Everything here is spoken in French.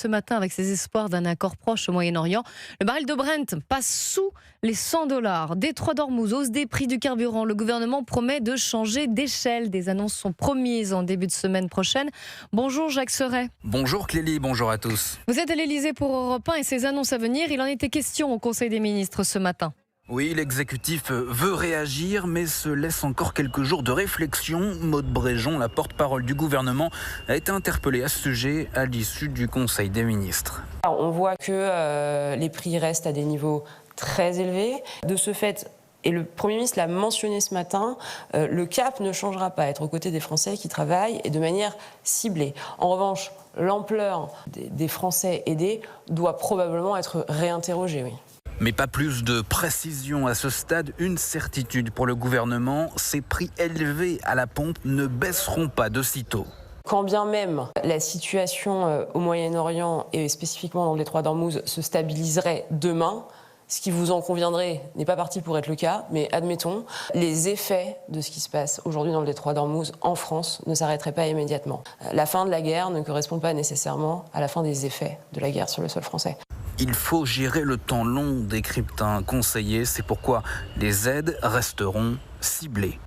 ce matin avec ses espoirs d'un accord proche au Moyen-Orient. Le baril de Brent passe sous les 100 $. Détroit d'Ormuz, hausse des prix du carburant. Le gouvernement promet de changer d'échelle. Des annonces sont promises en début de semaine prochaine. Bonjour Jacques Serret. Bonjour Clélie, bonjour à tous. Vous êtes à l'Elysée pour Europe 1 et ces annonces à venir, il en était question au Conseil des ministres ce matin. Oui, l'exécutif veut réagir, mais se laisse encore quelques jours de réflexion. Maude Bréjon, la porte-parole du gouvernement, a été interpellée à ce sujet à l'issue du Conseil des ministres. On voit que les prix restent à des niveaux très élevés. De ce fait, et le Premier ministre l'a mentionné ce matin, le cap ne changera pas, être aux côtés des Français qui travaillent et de manière ciblée. En revanche, l'ampleur des Français aidés doit probablement être réinterrogée, oui. Mais pas plus de précision à ce stade. Une certitude pour le gouvernement, ces prix élevés à la pompe ne baisseront pas de sitôt. Quand bien même la situation au Moyen-Orient et spécifiquement dans le détroit d'Ormuz se stabiliserait demain, ce qui vous en conviendrait n'est pas parti pour être le cas, mais admettons, les effets de ce qui se passe aujourd'hui dans le détroit d'Ormuz en France ne s'arrêteraient pas immédiatement. La fin de la guerre ne correspond pas nécessairement à la fin des effets de la guerre sur le sol français. Il faut gérer le temps long, décrypte un conseiller. C'est pourquoi les aides resteront ciblées.